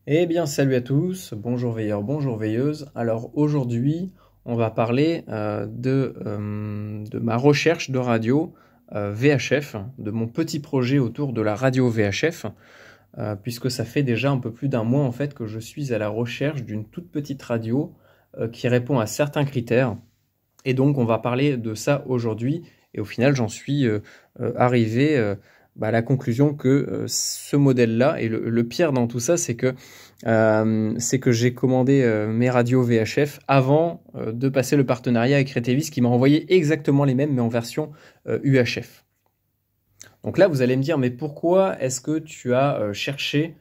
Eh bien, salut à tous, bonjour veilleurs, bonjour veilleuses. Alors aujourd'hui, on va parler de ma recherche de radio VHF, de mon petit projet autour de la radio VHF, puisque ça fait déjà un peu plus d'un mois en fait que je suis à la recherche d'une toute petite radio qui répond à certains critères. Et donc, on va parler de ça aujourd'hui. Et au final, j'en suis arrivé à la conclusion que ce modèle-là, et le pire dans tout ça, c'est que j'ai commandé mes radios VHF avant de passer le partenariat avec Retevis, qui m'a envoyé exactement les mêmes, mais en version UHF. Donc là, vous allez me dire, mais pourquoi est-ce que tu as cherché,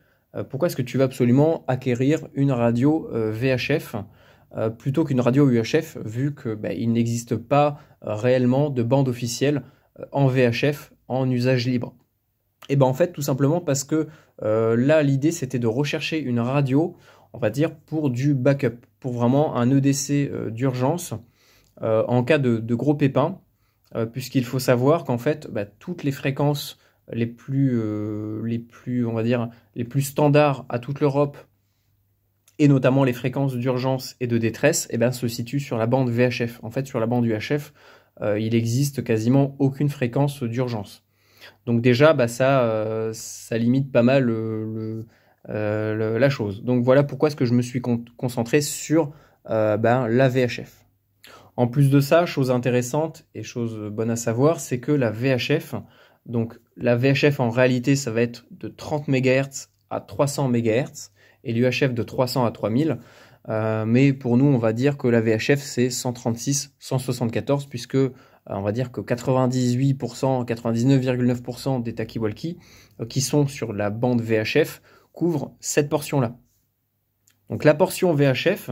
pourquoi est-ce que tu veux absolument acquérir une radio VHF plutôt qu'une radio UHF, vu que il n'existe pas réellement de bande officielle en VHF en usage libre. Et ben en fait, tout simplement parce que là, l'idée c'était de rechercher une radio, on va dire, pour du backup, pour vraiment un EDC d'urgence en cas de gros pépins, puisqu'il faut savoir qu'en fait, toutes les fréquences on va dire, les plus standards à toute l'Europe, et notamment les fréquences d'urgence et de détresse, se situent sur la bande VHF. En fait, sur la bande UHF, il existe quasiment aucune fréquence d'urgence. Donc déjà, ça limite pas mal la chose. Donc voilà pourquoi est-ce que je me suis concentré sur la VHF. En plus de ça, chose intéressante et chose bonne à savoir, c'est que la VHF, donc la VHF en réalité, ça va être de 30 MHz à 300 MHz et l'UHF de 300 à 3000. Mais pour nous, on va dire que la VHF, c'est 136, 174, puisque on va dire que 98%, 99,9% des talkie-walkie qui sont sur la bande VHF couvrent cette portion-là. Donc la portion VHF,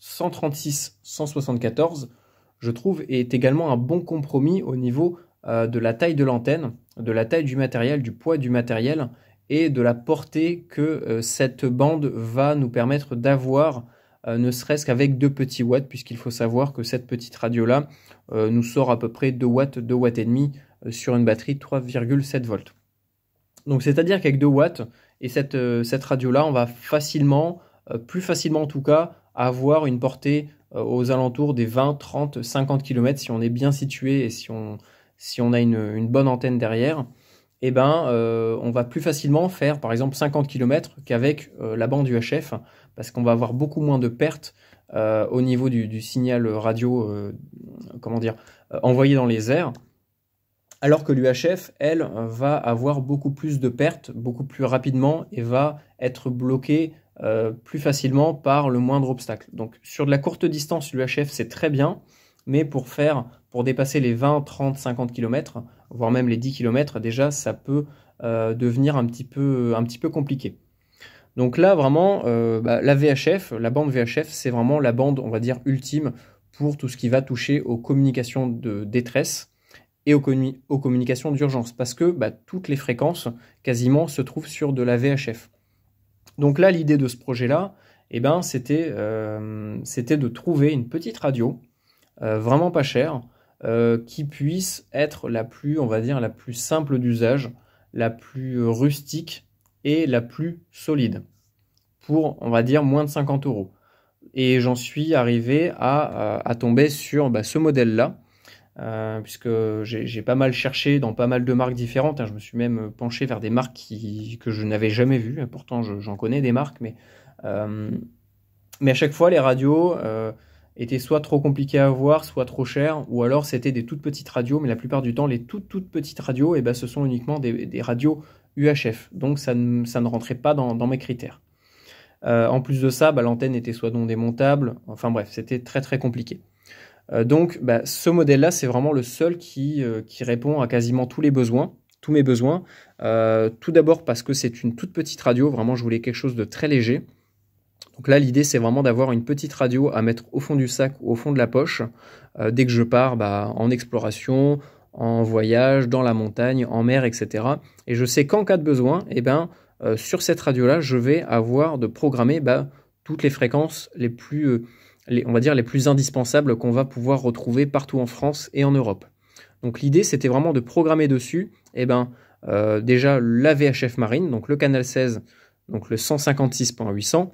136, 174, je trouve, est également un bon compromis au niveau de la taille de l'antenne, de la taille du matériel, du poids du matériel et de la portée que cette bande va nous permettre d'avoir, ne serait-ce qu'avec 2 petits watts, puisqu'il faut savoir que cette petite radio-là nous sort à peu près 2 watts, 2 watts et demi sur une batterie de 3,7 volts. Donc c'est-à-dire qu'avec 2 watts et cette radio-là, on va facilement, plus facilement en tout cas, avoir une portée aux alentours des 20, 30, 50 km si on est bien situé et si on a une bonne antenne derrière. On va plus facilement faire par exemple 50 km qu'avec la bande UHF, parce qu'on va avoir beaucoup moins de pertes au niveau du signal radio envoyé dans les airs, alors que l'UHF, elle, va avoir beaucoup plus de pertes, beaucoup plus rapidement, et va être bloquée plus facilement par le moindre obstacle. Donc sur de la courte distance, l'UHF c'est très bien, mais pour dépasser les 20, 30, 50 km, voire même les 10 km, déjà ça peut devenir un petit peu compliqué. Donc là vraiment, la VHF, la bande VHF, c'est vraiment la bande, on va dire, ultime pour tout ce qui va toucher aux communications de détresse et aux communications d'urgence, parce que toutes les fréquences quasiment se trouvent sur de la VHF. Donc là, l'idée de ce projet-là, c'était de trouver une petite radio, vraiment pas chère, qui puisse être la plus, on va dire, la plus simple d'usage, la plus rustique et la plus solide, pour, on va dire, moins de 50 €. Et j'en suis arrivé à tomber sur ce modèle-là, puisque j'ai pas mal cherché dans pas mal de marques différentes, hein. Je me suis même penché vers des marques que je n'avais jamais vues. Pourtant j'en connais des marques, mais à chaque fois les radios étaient soit trop compliquées à avoir, soit trop chères, ou alors c'était des toutes petites radios, mais la plupart du temps les toutes petites radios, ce sont uniquement des radios UHF, donc ça ne rentrait pas dans mes critères. En plus de ça, l'antenne était soit non démontable, enfin bref, c'était très très compliqué. Donc ce modèle-là, c'est vraiment le seul qui répond à quasiment tous mes besoins. Tout d'abord parce que c'est une toute petite radio, vraiment je voulais quelque chose de très léger. Donc là, l'idée, c'est vraiment d'avoir une petite radio à mettre au fond du sac ou au fond de la poche, dès que je pars en exploration, en voyage, dans la montagne, en mer, etc. Et je sais qu'en cas de besoin, sur cette radio-là, je vais avoir de programmer toutes les fréquences on va dire les plus indispensables qu'on va pouvoir retrouver partout en France et en Europe. Donc l'idée, c'était vraiment de programmer dessus déjà la VHF marine, donc le canal 16, donc le 156.800.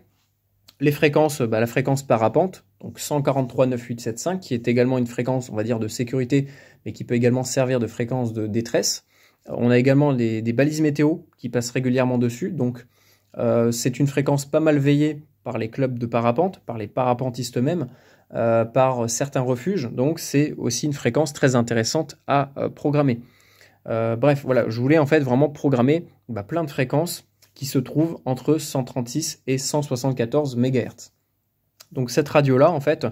Les fréquences, la fréquence parapente, donc 143.9.875, qui est également une fréquence, on va dire, de sécurité, mais qui peut également servir de fréquence de détresse. On a également des balises météo qui passent régulièrement dessus, donc c'est une fréquence pas mal veillée par les clubs de parapente, par les parapentistes eux-mêmes, par certains refuges, donc c'est aussi une fréquence très intéressante à programmer. Bref, voilà, je voulais en fait vraiment programmer plein de fréquences qui se trouvent entre 136 et 174 MHz. Donc cette radio-là, en fait,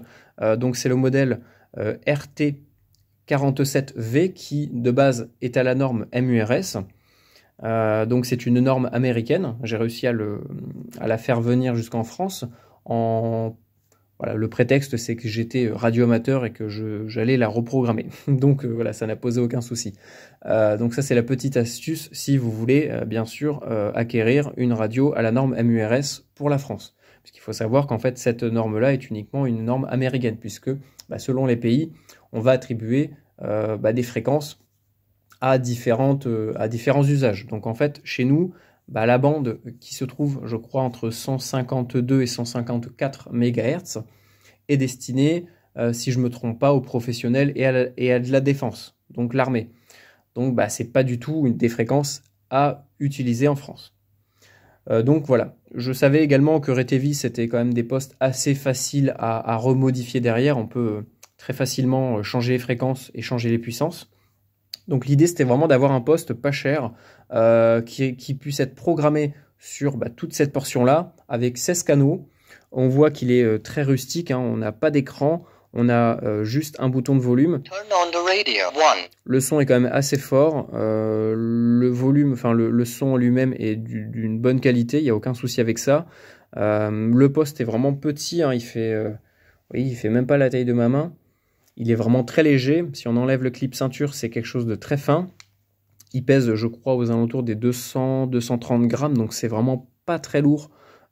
donc c'est le modèle RT47V qui, de base, est à la norme MURS. Donc c'est une norme américaine. J'ai réussi à la faire venir jusqu'en France. Voilà, le prétexte, c'est que j'étais radioamateur et que j'allais la reprogrammer. Donc voilà, ça n'a posé aucun souci. Donc ça, c'est la petite astuce si vous voulez, bien sûr, acquérir une radio à la norme MURS pour la France. Puisqu'il faut savoir qu'en fait, cette norme-là est uniquement une norme américaine, puisque selon les pays, on va attribuer des fréquences à différents usages. Donc en fait, chez nous, la bande qui se trouve, je crois, entre 152 et 154 MHz est destinée, si je ne me trompe pas, aux professionnels et à de la défense, donc l'armée. Donc ce n'est pas du tout des fréquences à utiliser en France. Donc voilà, je savais également que RTV, c'était quand même des postes assez faciles à remodifier derrière. On peut très facilement changer les fréquences et changer les puissances. Donc l'idée, c'était vraiment d'avoir un poste pas cher qui puisse être programmé sur toute cette portion-là avec 16 canaux. On voit qu'il est très rustique, hein, on n'a pas d'écran, on a juste un bouton de volume. Turn on the radio. Le son est quand même assez fort, le volume, enfin le son lui-même est d'une bonne qualité, il n'y a aucun souci avec ça. Le poste est vraiment petit, hein, il fait même pas la taille de ma main. Il est vraiment très léger. Si on enlève le clip ceinture, c'est quelque chose de très fin. Il pèse, je crois, aux alentours des 200-230 grammes, donc c'est vraiment pas très lourd.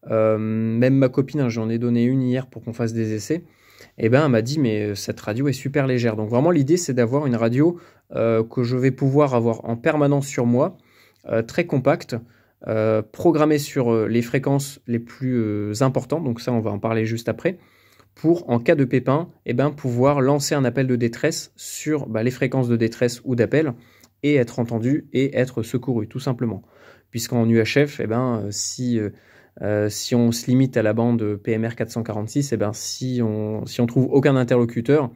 Même ma copine, j'en ai donné une hier pour qu'on fasse des essais, et elle m'a dit mais cette radio est super légère. Donc vraiment l'idée c'est d'avoir une radio que je vais pouvoir avoir en permanence sur moi, très compacte, programmée sur les fréquences les plus importantes, donc ça on va en parler juste après, pour, en cas de pépin, pouvoir lancer un appel de détresse sur les fréquences de détresse ou d'appel et être entendu et être secouru, tout simplement. Puisqu'en UHF, si on se limite à la bande PMR 446, si on trouve aucun interlocuteur,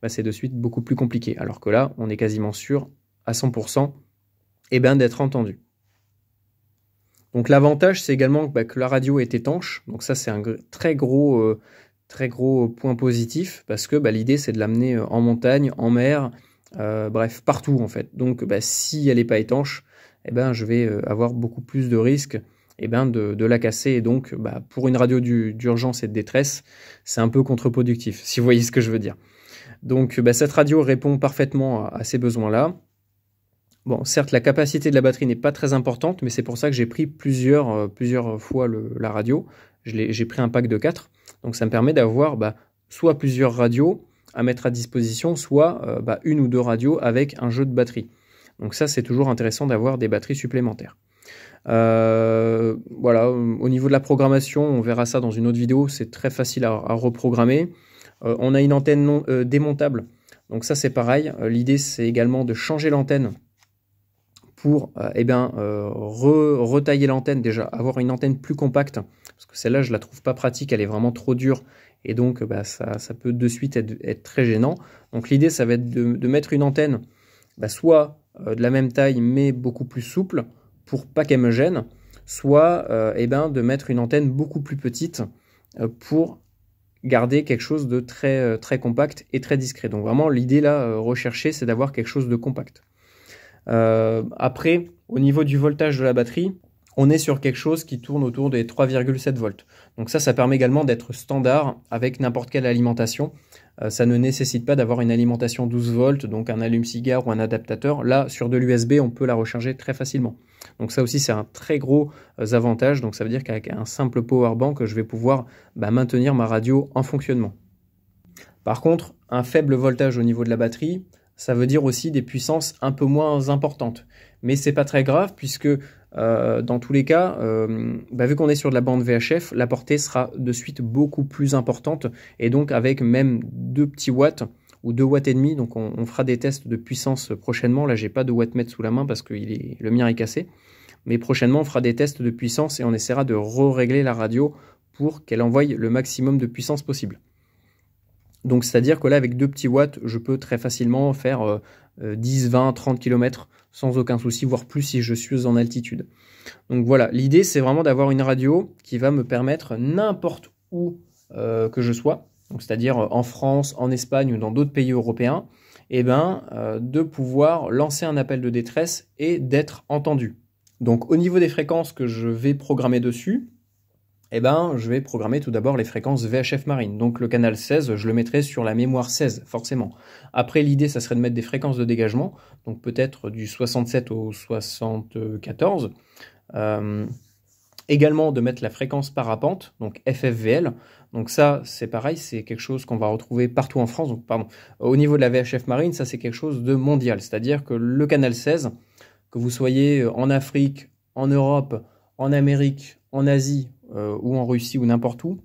c'est de suite beaucoup plus compliqué. Alors que là, on est quasiment sûr, à 100%, d'être entendu. Donc l'avantage, c'est également que la radio est étanche. Donc ça, c'est un très gros point positif, parce que l'idée c'est de l'amener en montagne, en mer, bref, partout en fait. Donc si elle n'est pas étanche, je vais avoir beaucoup plus de risques de la casser, et donc pour une radio d'urgence et de détresse, c'est un peu contre-productif, si vous voyez ce que je veux dire. Donc cette radio répond parfaitement à ces besoins-là. Bon, certes, la capacité de la batterie n'est pas très importante, mais c'est pour ça que j'ai pris plusieurs fois la radio. J'ai pris un pack de 4. Donc ça me permet d'avoir soit plusieurs radios à mettre à disposition, soit une ou deux radios avec un jeu de batterie. Donc ça, c'est toujours intéressant d'avoir des batteries supplémentaires. Voilà, au niveau de la programmation, on verra ça dans une autre vidéo, c'est très facile à reprogrammer. On a une antenne démontable, donc ça c'est pareil. L'idée c'est également de changer l'antenne pour retailler l'antenne, déjà avoir une antenne plus compacte, parce que celle-là je la trouve pas pratique, elle est vraiment trop dure, et donc ça peut de suite être très gênant. Donc l'idée ça va être de mettre une antenne soit de la même taille mais beaucoup plus souple pour pas qu'elle me gêne, soit de mettre une antenne beaucoup plus petite pour garder quelque chose de très, très compact et très discret. Donc vraiment l'idée là recherchée, c'est d'avoir quelque chose de compact. Après, au niveau du voltage de la batterie, on est sur quelque chose qui tourne autour des 3,7 volts. Donc ça permet également d'être standard avec n'importe quelle alimentation. Ça ne nécessite pas d'avoir une alimentation 12 volts, donc un allume-cigare ou un adaptateur. Là, sur de l'USB, on peut la recharger très facilement. Donc ça aussi, c'est un très gros avantage. Donc ça veut dire qu'avec un simple power bank, je vais pouvoir maintenir ma radio en fonctionnement. Par contre, un faible voltage au niveau de la batterie, ça veut dire aussi des puissances un peu moins importantes. Mais c'est pas très grave puisque dans tous les cas, vu qu'on est sur de la bande VHF, la portée sera de suite beaucoup plus importante et donc avec même 2 petits watts ou 2 watts et demi. Donc on fera des tests de puissance prochainement. Là, j'ai pas de wattmètre sous la main parce que le mien est cassé. Mais prochainement, on fera des tests de puissance et on essaiera de régler la radio pour qu'elle envoie le maximum de puissance possible. Donc c'est-à-dire que là, avec 2 petits watts, je peux très facilement faire 10, 20, 30 km sans aucun souci, voire plus si je suis en altitude. Donc voilà, l'idée c'est vraiment d'avoir une radio qui va me permettre n'importe où que je sois, c'est-à-dire en France, en Espagne ou dans d'autres pays européens, de pouvoir lancer un appel de détresse et d'être entendu. Donc au niveau des fréquences que je vais programmer dessus, je vais programmer tout d'abord les fréquences VHF marine. Donc le canal 16, je le mettrai sur la mémoire 16, forcément. Après, l'idée, ça serait de mettre des fréquences de dégagement, donc peut-être du 67 au 74. Également de mettre la fréquence parapente, donc FFVL. Donc ça, c'est pareil, c'est quelque chose qu'on va retrouver partout en France. Donc, pardon, au niveau de la VHF marine, ça c'est quelque chose de mondial. C'est-à-dire que le canal 16, que vous soyez en Afrique, en Europe, en Amérique, en Asie, ou en Russie ou n'importe où,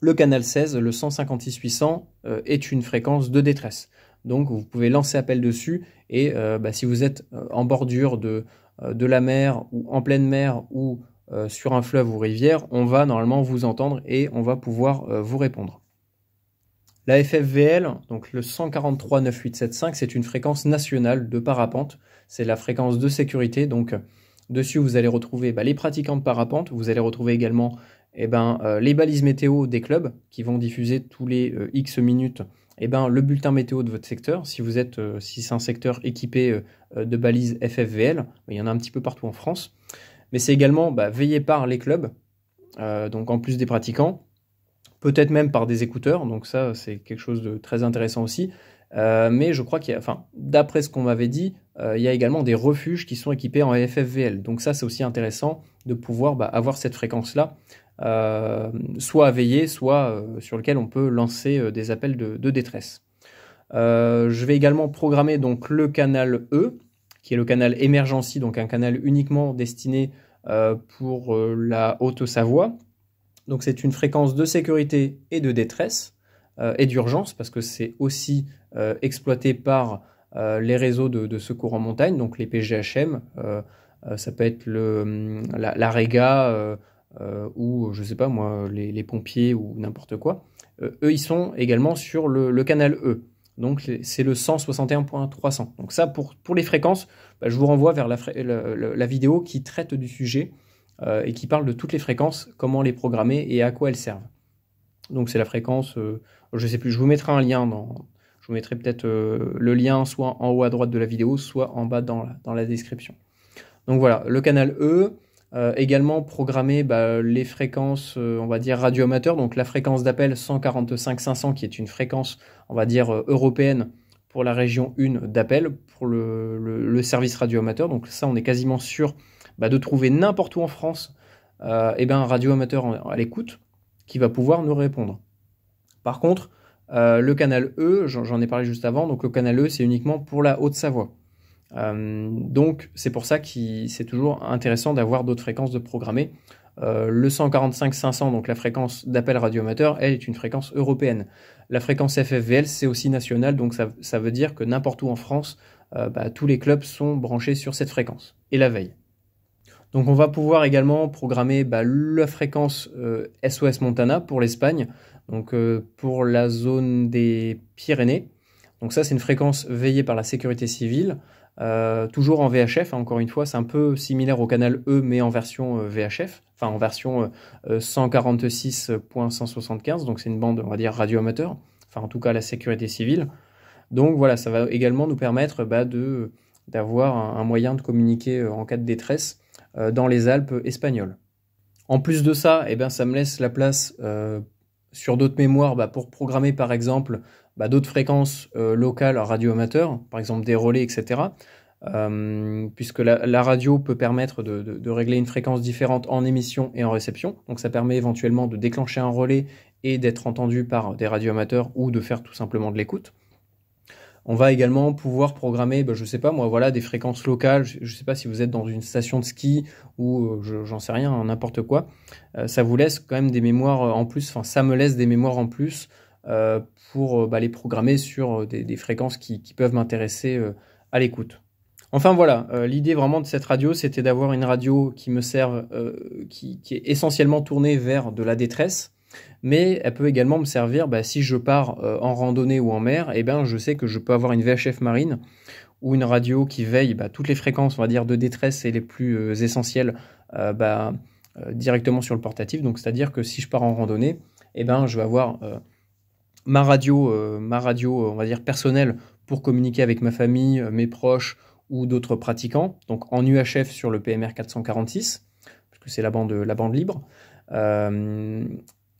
le canal 16, le 156-800, est une fréquence de détresse. Donc vous pouvez lancer appel dessus et si vous êtes en bordure de la mer ou en pleine mer ou sur un fleuve ou rivière, on va normalement vous entendre et on va pouvoir vous répondre. La FFVL, donc le 143-9875, c'est une fréquence nationale de parapente. C'est la fréquence de sécurité, donc dessus, vous allez retrouver les pratiquants de parapente. Vous allez retrouver également les balises météo des clubs qui vont diffuser tous les X minutes le bulletin météo de votre secteur. Si c'est un secteur équipé de balises FFVL, il y en a un petit peu partout en France. Mais c'est également veillé par les clubs, donc en plus des pratiquants, peut-être même par des écouteurs. Donc ça, c'est quelque chose de très intéressant aussi. Mais je crois d'après ce qu'on m'avait dit, il y a également des refuges qui sont équipés en FFVL. Donc ça, c'est aussi intéressant de pouvoir avoir cette fréquence-là, soit à veiller, soit sur lequel on peut lancer des appels de détresse. Je vais également programmer donc le canal E, qui est le canal Emergency, donc un canal uniquement destiné pour la Haute-Savoie. Donc c'est une fréquence de sécurité et de détresse et d'urgence, parce que c'est aussi exploité par les réseaux de secours en montagne, donc les PGHM, ça peut être la Rega ou je sais pas moi, les pompiers ou n'importe quoi. Eux, ils sont également sur le canal E. Donc c'est le 161.300. Donc ça, pour les fréquences, je vous renvoie vers la vidéo qui traite du sujet et qui parle de toutes les fréquences, comment les programmer et à quoi elles servent. Donc c'est la fréquence, je sais plus, je vous mettrai un lien je vous mettrai peut-être le lien soit en haut à droite de la vidéo, soit en bas dans la description. Donc voilà, le canal E, également programmer les fréquences, on va dire radio-amateur, donc la fréquence d'appel 145-500 qui est une fréquence, on va dire européenne pour la région 1 d'appel pour le service radio-amateur. Donc ça, on est quasiment sûr de trouver n'importe où en France un radio-amateur à l'écoute qui va pouvoir nous répondre. Par contre, le canal E, j'en ai parlé juste avant, donc le canal E, c'est uniquement pour la Haute-Savoie. Donc c'est pour ça que c'est toujours intéressant d'avoir d'autres fréquences de programmer. Le 145-500, donc la fréquence d'appel radio-amateur, elle est une fréquence européenne. La fréquence FFVL, c'est aussi national, donc ça veut dire que n'importe où en France, tous les clubs sont branchés sur cette fréquence, et la veille. Donc on va pouvoir également programmer la fréquence SOS Montana pour l'Espagne, donc pour la zone des Pyrénées. Donc ça, c'est une fréquence veillée par la sécurité civile, toujours en VHF, encore une fois, c'est un peu similaire au canal E, mais en version VHF, enfin en version 146.175, donc c'est une bande, on va dire, radio-amateur, enfin en tout cas la sécurité civile. Donc voilà, ça va également nous permettre d'avoir un moyen de communiquer en cas de détresse dans les Alpes espagnoles. En plus de ça, ça me laisse la place sur d'autres mémoires pour programmer par exemple d'autres fréquences locales radio-amateurs, par exemple des relais, etc. Puisque la radio peut permettre de régler une fréquence différente en émission et en réception. Donc ça permet éventuellement de déclencher un relais et d'être entendu par des radio-amateurs ou de faire tout simplement de l'écoute. On va également pouvoir programmer, je sais pas moi, voilà, des fréquences locales. Je sais pas si vous êtes dans une station de ski ou j'en sais rien, hein, n'importe quoi. Ça vous laisse quand même des mémoires en plus, enfin ça me laisse des mémoires en plus pour les programmer sur des fréquences qui peuvent m'intéresser à l'écoute. Enfin voilà, l'idée vraiment de cette radio, c'était d'avoir une radio qui me serve, qui est essentiellement tournée vers de la détresse, mais elle peut également me servir, si je pars en randonnée ou en mer, eh ben, je sais que je peux avoir une VHF marine ou une radio qui veille toutes les fréquences, on va dire, de détresse et les plus essentielles directement sur le portatif. Donc c'est-à-dire que si je pars en randonnée, eh ben, je vais avoir ma radio, on va dire, personnelle pour communiquer avec ma famille, mes proches ou d'autres pratiquants, donc en UHF sur le PMR 446, parce que c'est la bande libre.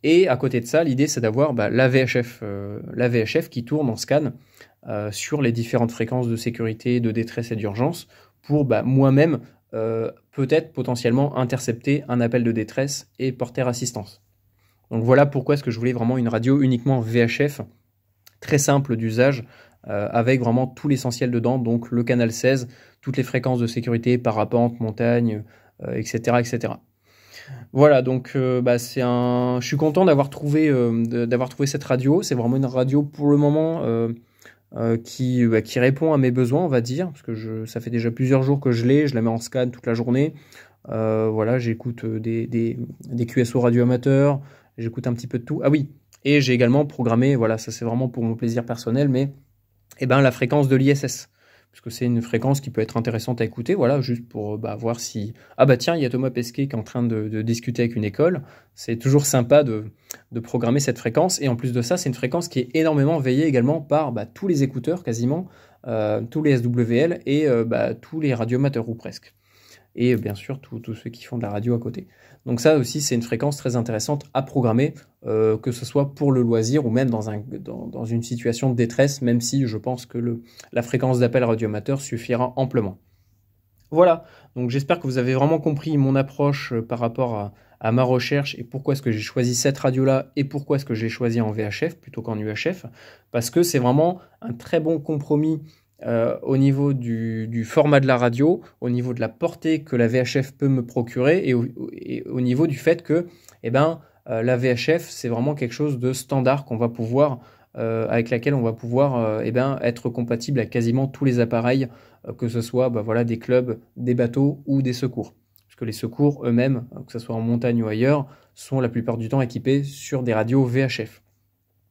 Et à côté de ça, l'idée c'est d'avoir la VHF qui tourne en scan sur les différentes fréquences de sécurité, de détresse et d'urgence pour moi-même peut-être potentiellement intercepter un appel de détresse et porter assistance. Donc voilà pourquoi est-ce que je voulais vraiment une radio uniquement VHF, très simple d'usage, avec vraiment tout l'essentiel dedans, donc le canal 16, toutes les fréquences de sécurité, parapente, montagne, etc., etc. Voilà, donc je suis content d'avoir trouvé cette radio. C'est vraiment une radio pour le moment qui répond à mes besoins, on va dire, parce que ça fait déjà plusieurs jours que je la mets en scan toute la journée. Voilà, j'écoute des QSO radio amateurs, j'écoute un petit peu de tout. Ah oui, et j'ai également programmé, voilà, ça c'est vraiment pour mon plaisir personnel, mais la fréquence de l'ISS, parce que c'est une fréquence qui peut être intéressante à écouter, voilà, juste pour voir si... Ah tiens, il y a Thomas Pesquet qui est en train de discuter avec une école, c'est toujours sympa de programmer cette fréquence, et en plus de ça, c'est une fréquence qui est énormément veillée également par tous les écouteurs, quasiment, tous les SWL, et tous les radioamateurs, ou presque. Et bien sûr, tous ceux qui font de la radio à côté. Donc ça aussi, c'est une fréquence très intéressante à programmer, que ce soit pour le loisir ou même dans une situation de détresse, même si je pense que la fréquence d'appel radioamateur suffira amplement. Voilà, donc j'espère que vous avez vraiment compris mon approche par rapport à ma recherche et pourquoi est-ce que j'ai choisi cette radio-là et pourquoi est-ce que j'ai choisi en VHF plutôt qu'en UHF, parce que c'est vraiment un très bon compromis au niveau du format de la radio, au niveau de la portée que la VHF peut me procurer et au niveau du fait que la VHF, c'est vraiment quelque chose de standard qu'on va pouvoir, avec laquelle on va pouvoir être compatible avec quasiment tous les appareils, que ce soit des clubs, des bateaux ou des secours. Parce que les secours eux-mêmes, que ce soit en montagne ou ailleurs, sont la plupart du temps équipés sur des radios VHF.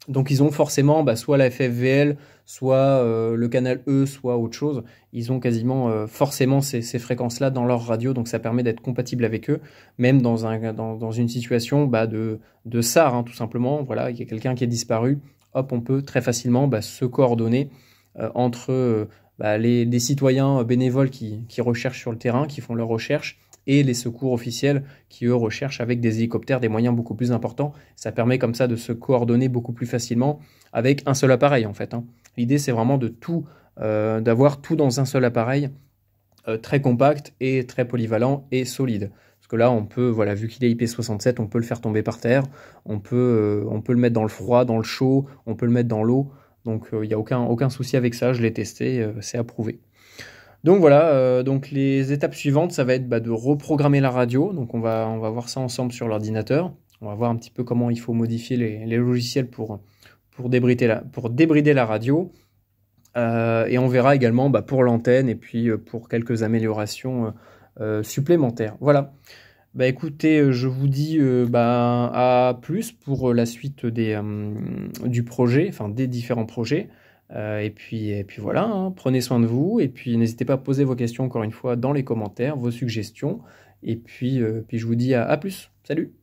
Donc ils ont forcément soit la FFVL, soit le canal E, soit autre chose. Ils ont quasiment forcément ces fréquences-là dans leur radio, donc ça permet d'être compatible avec eux, même dans une situation de SAR, hein, tout simplement. Voilà, il y a quelqu'un qui est disparu, hop, on peut très facilement se coordonner entre les citoyens bénévoles qui recherchent sur le terrain, qui font leurs recherches, et les secours officiels qui, eux, recherchent avec des hélicoptères des moyens beaucoup plus importants. Ça permet comme ça de se coordonner beaucoup plus facilement avec un seul appareil, en fait. Hein. L'idée, c'est vraiment d'avoir tout dans un seul appareil, très compact et très polyvalent et solide. Parce que là, on peut, vu qu'il est IP67, on peut le faire tomber par terre, on peut le mettre dans le froid, dans le chaud, on peut le mettre dans l'eau. Donc, il n'y a aucun souci avec ça, je l'ai testé, c'est approuvé. Donc voilà, donc les étapes suivantes, ça va être de reprogrammer la radio. Donc on va voir ça ensemble sur l'ordinateur. On va voir un petit peu comment il faut modifier les logiciels pour débrider la radio. Et on verra également pour l'antenne et puis pour quelques améliorations supplémentaires. Voilà. Écoutez, je vous dis à plus pour la suite du projet, enfin des différents projets. Et puis voilà, hein, prenez soin de vous, et puis n'hésitez pas à poser vos questions encore une fois dans les commentaires, vos suggestions, et puis je vous dis à plus. Salut!